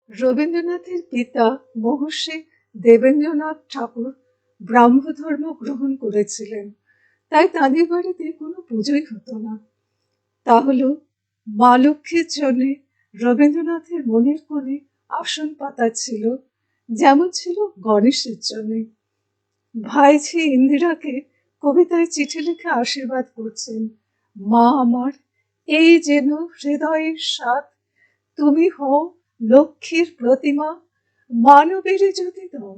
রবীন্দ্রনাথের পিতা মহর্ষি দেবেন্দ্রনাথ ঠাকুর ব্রাহ্মধর্ম গ্রহণ করেছিলেন, তাই তাদের বাড়িতে কোনো পুজোই হতো না। তা হলো মা লক্ষ্মীর জন্য রবীন্দ্রনাথের মনের কোণে আসন পাতা ছিল, যেমন ছিল গণেশের জন্য। ভাইঝি ইন্দিরাকে কবিতায় চিঠি লিখে আশীর্বাদ করছেন, মা আমার, এই যেন হৃদয়ের সাথ, তুমি হও লক্ষ্মীর প্রতিমা, মানবের যদি দাও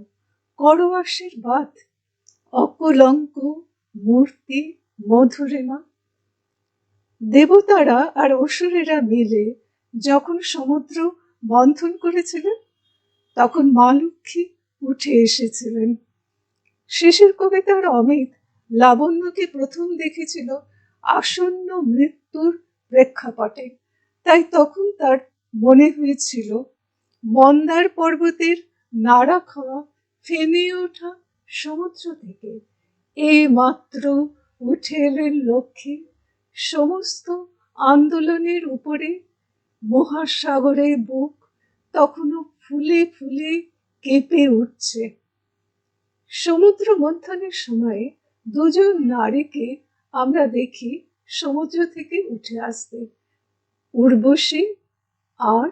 করো আশীর্বাদ, অকলঙ্ক মূর্তি মধুরিমা। দেবতারা আর অসুরেরা মিলে যখন সমুদ্র মন্থন করেছিলেন, তখন মা লক্ষ্মী উঠে এসেছিলেন। শিশির কবিতার অমিত লাবণ্যকে প্রথম দেখেছিল আসন্ন মৃত্যুর প্রেক্ষাপটে, তাই তখন তার মনে হয়েছিল মন্দার পর্বতের নাড়া খাওয়া ফেনে ওঠা সমুদ্র থেকে এই মাত্র উঠে এলেন লক্ষ্মী, সমস্ত আন্দোলনের উপরে। মহাসাগরের বুক তখনও ফুলে ফুলে কেঁপে উঠছে। সমুদ্র মন্থনের সময় দুজন নারীকে আমরা দেখি সমুদ্র থেকে উঠে আসতে, উর্বশী আর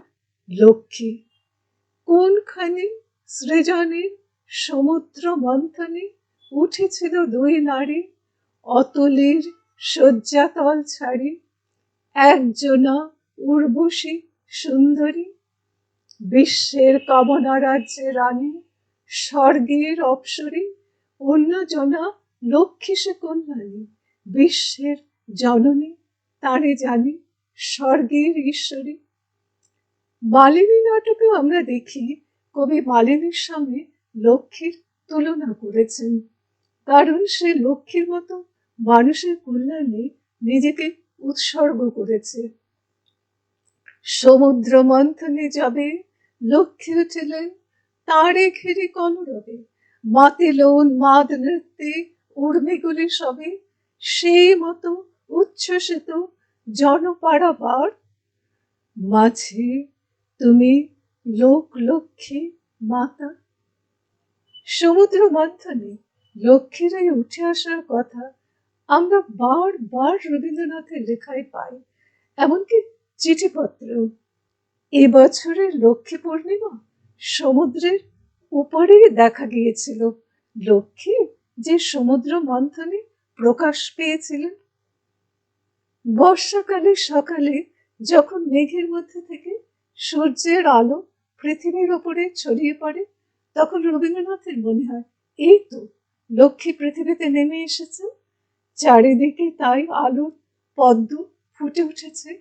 লক্ষ্মী। কোনখানে সৃজনের সমুদ্র মন্থনে উঠেছিল দুই নারী, অতলের শয্যাতল ছাড়ি। একজনা উর্বশী সুন্দরী, বিশ্বের কামনা রাজ্যে রানী, স্বর্গের অপ্সরী। অন্যজনা লক্ষ্মী সে কল্যাণী, বিশ্বের জননী, তারে জানি স্বর্গের ঈশ্বরী। মালিনী নাটকেও আমরা দেখি কবি মালিনীর সঙ্গে লক্ষ্মীর তুলনা করেছেন, কারণ সে লক্ষ্মীর মতো মানুষের কল্যাণে নিজেকে উৎসর্গ করেছে। সমুদ্র মন্থনে যাবে লক্ষ্মী উঠিলেন, তারে ঘিরে কলরবে, মাতিল উন্মাদ নৃত্যে উর্মিগুলি সবে, সেই মতো উচ্ছ্বসিত জনপাড়াবার। মাঝে তুমি লোক লক্ষ্মী মাতা। সমুদ্র মন্থনে লক্ষ্মীর এই উঠে আসার কথা আমরা বারবার রবীন্দ্রনাথের লেখায় পাই, এমনকি চিঠিপত্রেও। এবছরের লক্ষ্মী পূর্ণিমা সমুদ্রের উপরে দেখা গিয়েছিল লক্ষ্মী, যে সমুদ্র মন্থনে প্রকাশ পেয়েছিলেন। বর্ষাকালের সকালে যখন মেঘের মধ্যে থেকে সূর্যের আলো পৃথিবীর ওপরে ছড়িয়ে পড়ে, তখন রবীন্দ্রনাথের মনে হয় এই তো লক্ষ্মী পৃথিবীতে নেমে এসেছে। চারিদিকে তাই আলোর পদ্ম ফুটে উঠেছে।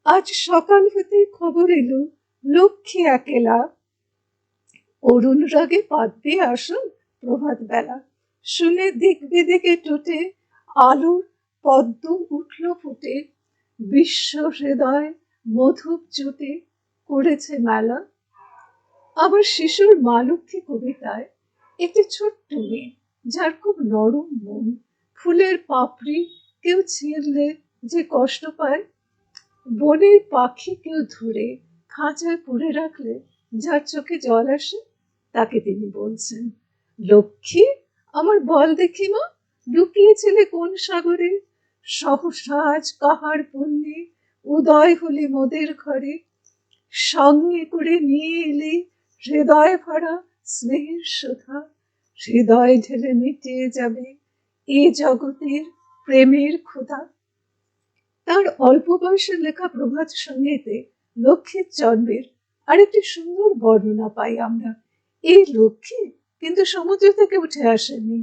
আজ সকাল হতে খবর এলো লক্ষ্মী একেলা, অরুণ রাগে পাতবে আসন প্রভাত বেলা। শুনে দিক বিদিকে টুটে আলোর পদ্ম উঠল ফুটে, বিশ্ব হৃদয় মধুপ জুটে করেছে মেলা। আবার শিশুর মা লক্ষ্মী কবিতায় একটি ছোট্ট মেয়ে, যার খুব নরম মন, ফুলের পাপড়ি কেউ ছিঁড়লে যে কষ্ট পায়, বনের পাখি কেউ ধরে খাঁচায় পুরে রাখলে যার চোখে জল আসে, তাকে তিনি বলছেন, লক্ষ্মী আমার বল দেখি মা, লুকিয়েছিলে কোন সাগরে, সহসা আজ কাহার পুণ্যে উদয় হলি মোদের ঘরে, সঙ্গে করে নিয়ে এলি হৃদয় ভরা স্নেহের সুধা, হৃদয় ঢেলে মিটিয়ে যাবে এ জগতের প্রেমের ক্ষুধা। তার অল্প বয়সে লেখা প্রভাত সঙ্গীতে লক্ষ্মীর জন্মের আরেকটি সুন্দর বর্ণনা পাই আমরা। এই লক্ষ্মী কিন্তু সমুদ্র থেকে উঠে আসেননি,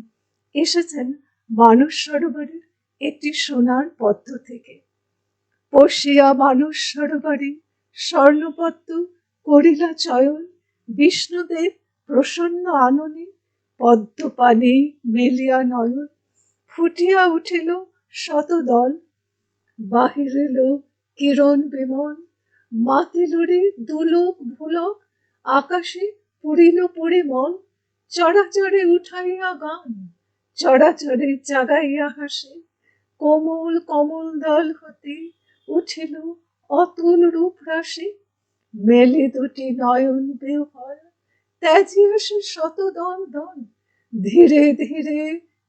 এসেছেন মানস সরোবরের একটি সোনার পদ্ম থেকে। পশিয়া মানস সরোবরে স্বর্ণপদ্ম করিলা চয়ন, বিষ্ণুদেব প্রসন্ন আননে পদ্ম পানে মেলিয়া নয়ন, ফুটিয়া উঠিল শতদল, বাহির এলো কিরণ বিমল, মাতিল রে দুলোক ভুলক, আকাশে পুরিল পরিমল, চরাচরে উঠাইয়া গান, চরাচরে জাগাইয়া হাসে, কোমল কমল দল হতে উঠিল অতুল রূপ রাশি, মেলে দুটি নয়ন বিহ্বল, ত্যাজি আসে শত দল দল, ধীরে ধীরে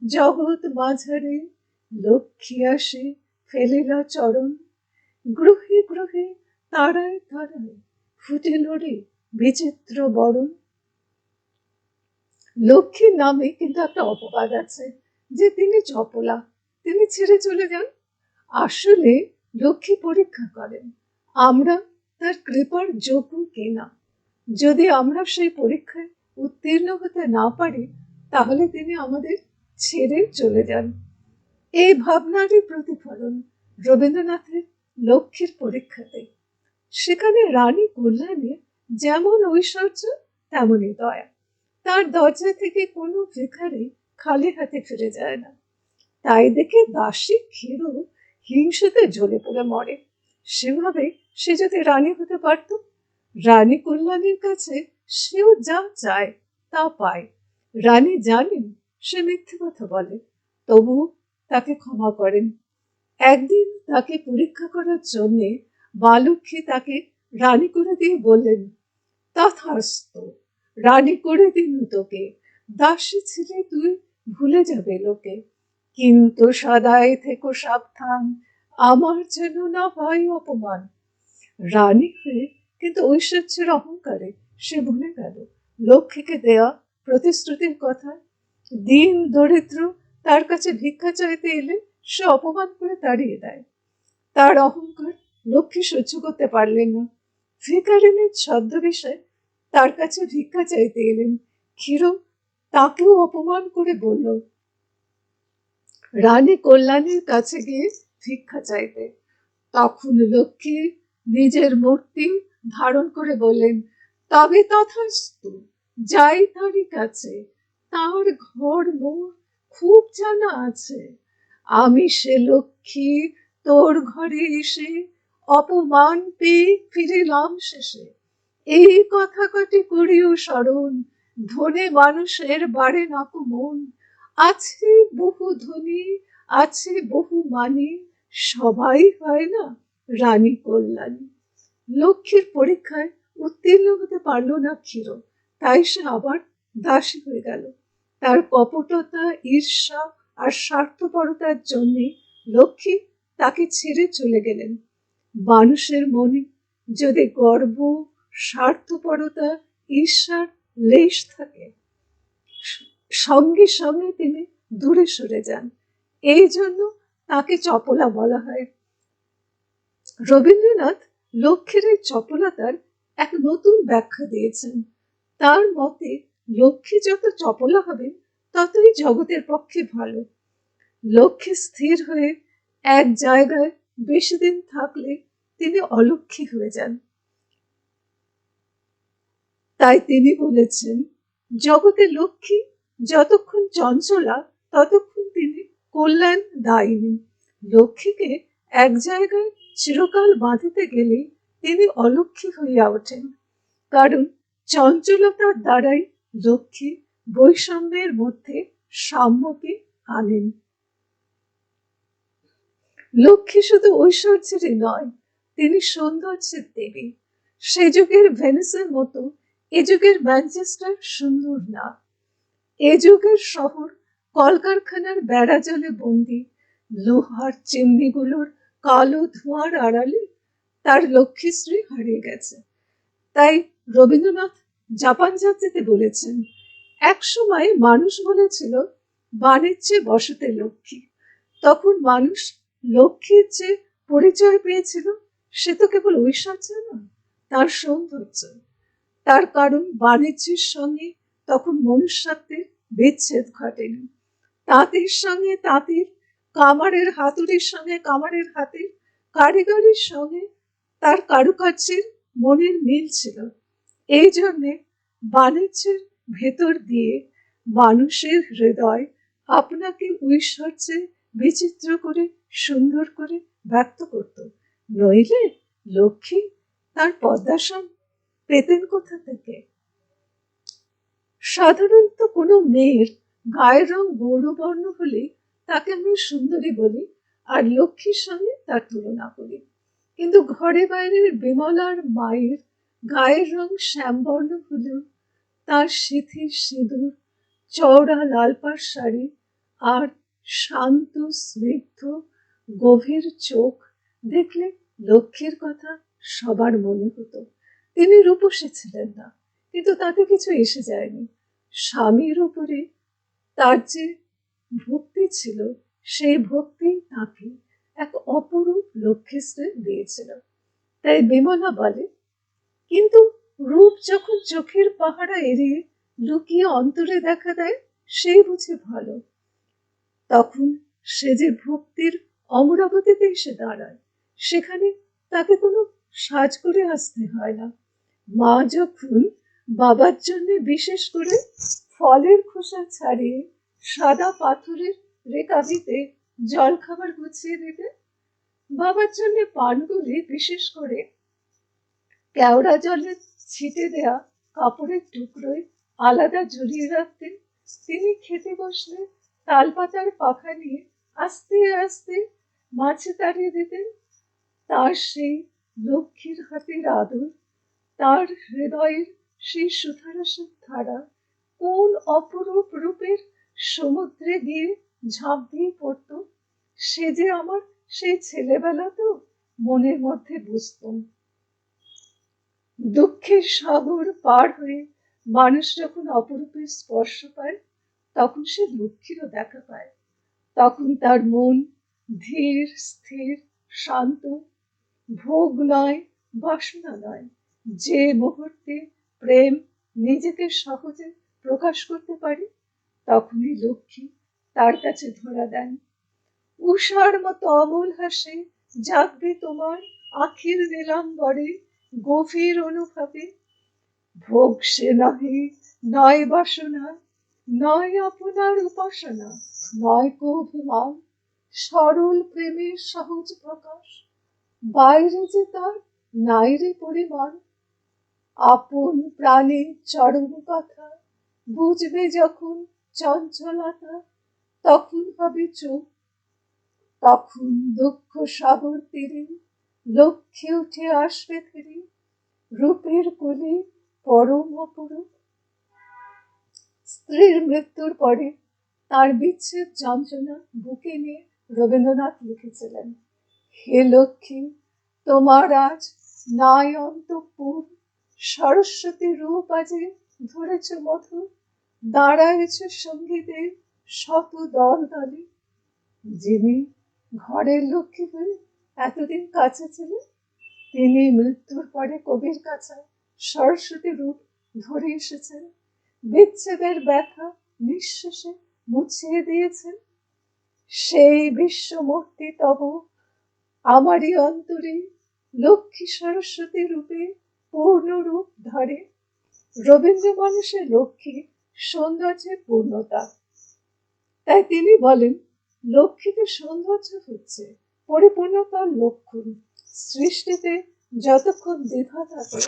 জগৎ মাঝারে লক্ষ্মী আসে ফেলিলা চরণ। গ্রহে গ্রহে তারায় তারায় ফুটিল রে বিচিত্র বরণ। লক্ষ্মীর নামে কিন্তু একটা অপবাদ আছে যে তিনি চপলা, তিনি ছেড়ে চলে যান। আসলে লক্ষ্মী পরীক্ষা করেন আমরা তার কৃপার যোগ্য কিনা। যদি আমরা সেই পরীক্ষায় উত্তীর্ণ হতে না পারি, তাহলে তিনি আমাদের ছেড়ে চলে যান। এই ভাবনারই প্রতিফলন রবীন্দ্রনাথের লক্ষ্মীর পরীক্ষাতে। সেখানে রানী কল্যাণীর যেমন ঐশ্বর্য তেমনই দয়া। তার দরজা থেকে কোনো ভিখারি খালি হাতে ফিরে যায় না। তাই দেখে দাসী ক্ষীরু হিংসেতে জ্বলে পড়ে মরে। সেভাবে সে যদি রানী হতে পারত, রানী কল্যাণীর কাছে সেও যা চায় তা পায়। রানী জানেন সে মিথ্যে কথা বলে, তবু তাকে ক্ষমা করেন। একদিন তাকে পরীক্ষা করার জন্যে মা লক্ষ্মী তাকে রানী করে দিয়ে বললেন, তথাস্তু, রানী করে দিন তোকে, দাসী ছিলে তুই ভুলে যাবে লোকে, কিন্তু সদাই থেকো সাবধান, আমার যেন না হয় অপমান। রানী হয়ে কিন্তু ঐশ্বর্যের অহংকারে সে ভুলে গেল লক্ষ্মীকে দেয়া প্রতিশ্রুতির কথা। দিন দরিদ্র তার কাছে ভিক্ষা চাইতে এলে সে অপমান করে তাড়িয়ে দেয়। তার অহংকার লক্ষ্মী সহ্য করতে পারলেন না। ভিখারিনীর ছদ্মবেশে তার কাছে ভিক্ষা চাইতে এলেন। ক্ষীর তাকেও অপমান করে বলল রানী কল্যাণীর কাছে গিয়ে ভিক্ষা চাইতে। তখন লক্ষ্মী নিজের মূর্তি ধারণ করে বললেন, তবে তথাস্তু, যাই তারই কাছে, তার ঘর মোর খুব জানা আছে। আমি সে লক্ষ্মী তোর ঘরে এসে অপমান পেয়ে ফিরিলাম শেষে। এই কথা কটি করিও স্মরণ, ধনে মানুষের বাড়ে নাকো মন। আছে বহু ধনী, আছে বহু মানি, সবাই হয় না রানী কল্যাণী। লক্ষ্মীর পরীক্ষায় উত্তীর্ণ হতে পারল না ক্ষীর, তাই সে আবার দাসী হয়ে গেল। তার কপটতা, ঈর্ষা আর স্বার্থপরতার জন্য লক্ষ্মী তাকে ছেড়ে চলে গেলেন। মানুষের মনে যদি গর্ব, স্বার্থপরতা, ঈর্ষার লেশ থাকে, সঙ্গে সঙ্গে তিনি দূরে সরে যান। এই জন্য তাকে চপলা বলা হয়। রবীন্দ্রনাথ লক্ষ্মীর এই চপলতার এক নতুন ব্যাখ্যা দিয়েছেন। তার মতে লক্ষ্মী যত চপলা হবেন ততই জগতের পক্ষে ভালো। লক্ষ্মী স্থির হয়ে এক জায়গায় বেশি দিন থাকলে তিনি অলক্ষ্মী হয়ে যান। তাই তিনি বলেছেন, জগতে লক্ষ্মী যতক্ষণ চঞ্চলা ততক্ষণ তিনি কল্যাণ দায়িনী। লক্ষ্মীকে এক জায়গায় চিরকাল বাঁধিতে গেলে তিনি অলক্ষ্মী হইয়া ওঠেন। কারণ চঞ্চলতার দ্বারাই লক্ষ্মী বৈষম্যের মধ্যে সাম্যকে আনেন। লক্ষ্মী শুধু ঐশ্বর্যেরই নয়, তিনি সৌন্দর্যের দেবী। সে যুগের ভেনিসের মতো এ যুগের ম্যানচেস্টার সুন্দর না। এ যুগের শহর কলকারখানার বেড়া জলে বন্দি, লোহার চিমনিগুলোর কালো ধোঁয়ার আড়ালে তার লক্ষ্মীশ্রী হারিয়ে গেছে। তাই রবীন্দ্রনাথ জাপান যাত্রাতে বলেছেন, এক সময় মানুষ বলেছিল বাণিজ্যে বসতে লক্ষ্মী। তখন মানুষ লক্ষ্মীর যে পরিচয় পেয়েছিল সে তো কেবল ঐশ্বর্য নয়, তার সৌন্দর্য। তার কারণ বাণিজ্যের সঙ্গে তখন মনুষ্যত্বের বিচ্ছেদ ঘটেনি। তাঁতের সঙ্গে তাঁতের, কামারের হাতুড়ির সঙ্গে কামারের হাতের, কারিগরের সঙ্গে তার কারুকার্যের মনের মিল ছিল। এই জন্যে বাণিজ্যের ভেতর দিয়ে মানুষের হৃদয় আপনাকে ঐশ্বর্যে বিচিত্র করে সুন্দর করে ব্যক্ত করত। নইলে লক্ষ্মী তার পদ্মাসন পেতেন কোথা থেকে? সাধারণত কোনো মেয়ের গায়ের রং গৌরবর্ণ হলে তাকে আমরা সুন্দরী বলি আর লক্ষ্মীর সঙ্গে তার তুলনা করি। কিন্তু ঘরে বাইরের বিমলার মায়ের গায়ের রং শ্যামবর্ণ হলেও তার শিথিল সিঁদুর, চওড়া লালপাড় শাড়ি আর শান্ত স্নিগ্ধ গভীর চোখ দেখলে লক্ষ্মীর কথা সবার মনে হতো। তিনি রূপসী ছিলেন না, কিন্তু তাতে কিছু এসে যায়নি। স্বামীর উপরে তার যে ভক্তি ছিল, সেই ভক্তি তাকে এক অপরূপ লক্ষ্মীশ্রী দিয়েছিল। তাই বিমলা বলে, কিন্তু রূপ যখন চোখের পাহারা এড়িয়ে লুকিয়ে অন্তরে দেখা দেয়, সেই বুঝে ভালো। তখন সে যে ভক্তির অমরাবতীতে এসে দাঁড়ায়, সেখানে তাকে কোনো সাজ করে আসতে হয় না। মা যখন বাবার জন্য বিশেষ করে ফলের খোসা ছাড়িয়ে সাদা পাথরের রেকাবিতে জলখাবার গুছিয়ে দিতে, বাবার জন্য পানগুলি বিশেষ করে কেওড়া জলে ছিটে দেয়া কাপড়ের টুকরোয় আলাদা জড়িয়ে রাখতেন, তিনি খেতে বসলে তালপাতার পাখা নিয়ে আস্তে আস্তে মাছে তাড়িয়ে দিতেন। তার সেই লক্ষ্মীর হাতের আদর, তার হৃদয়ের সেই সুধারসের ধারা কোন অপরূপ রূপের সমুদ্রে গিয়ে ঝাঁপ দিয়ে পড়ত, সে যে আমার সেই ছেলেবেলাতেও মনের মধ্যে বুঝতাম। দুঃখের সাগর পার হয়ে মানুষ যখন অপরূপের স্পর্শ পায়, তখন সে লক্ষ্মীরও দেখা পায়। তখন তার মন ধীর, স্থির, শান্ত। ভোগ নয়, বাসনা নয়, যে মুহূর্তে প্রেম নিজেকে সহজে প্রকাশ করতে পারে, তখনই লক্ষ্মী তার কাছে ধরা দেন। উষার মতো অমল হাসে জাগবে তোমার আখির নীলাম্বরে, গভীর অনুভবে। ভোগ সে নহে, নয় বাসনা, নয় আপনার উপাসনা, নয় কো অভিমান, সরল প্রেমের সহজ প্রকাশ। বাইরে যে তার নাইরে পরিমাণ, আপন প্রাণে চরম কথা, বুঝবে যখন চঞ্চলতা, তখন হবে চোখ। তখন দুঃখ সাগর তীরে লক্ষ্মী উঠে আসবে ফিরে, রূপের কোলে পরম অপরূপ। স্ত্রীর মৃত্যুর পরে তার বিচ্ছেদ যন্ত্রণা বুকে নিয়ে রবীন্দ্রনাথ লিখেছিলেন, হে লক্ষ্মী, তোমার আজ নাই অন্তঃপুর, সরস্বতী রূপ আজে ধরেছ মধুর, দাঁড়ায়েছ সঙ্গীদের শত দল দলে। যিনি ঘরের লক্ষ্মী হয়ে এতদিন কাছে ছিলেন, তিনি মৃত্যুর পরে কবির কাছে সরস্বতী রূপ ধরে এসেছেন, বিচ্ছেদের ব্যথা নিঃশেষে মুছিয়ে দিয়েছেন। সেই বিশ্বমূর্তি তব আমারই অন্তরে লক্ষ্মী সরস্বতী রূপে পূর্ণ রূপ ধরে। রবীন্দ্র মানুষের লক্ষ্মী সৌন্দর্যের পূর্ণতা। তাই তিনি বলেন, লক্ষ্মীতে সৌন্দর্য হচ্ছে পরিপূর্ণতার লক্ষণ। সৃষ্টিতে যতক্ষণ দ্বিধা থাকে,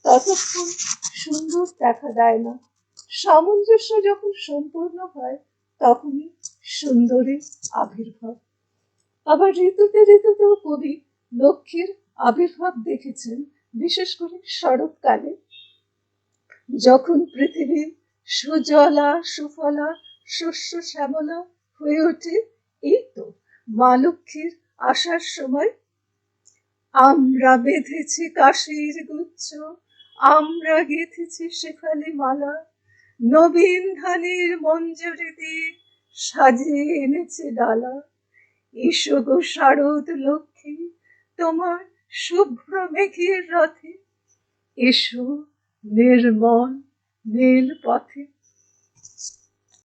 ততক্ষণ সুন্দর দেখা দেয় না। সামঞ্জস্য যখন সম্পূর্ণ হয়, তখনই সুন্দরী আবির্ভাব। আবার ঋতুতে ঋতুতেও কবি লক্ষ্মীর আবির্ভাব দেখেছেন, বিশেষ করে শরৎকালে, যখন পৃথিবী সুজলা সুফলা শস্য শ্যামলা হয়ে ওঠে। এই তো মা লক্ষ্মীর আসার সময়। আমরা বেঁধেছি কাশির গুচ্ছ, আমরা গেঁথেছি শেফালি মালা, নবীন ধানের মঞ্জরি দিয়ে সাজিয়ে এনেছে ডালা। এসো গো শারদ লক্ষ্মী, তোমার শুভ্র মেঘের রথে, এসো নির্মল নীল পথে।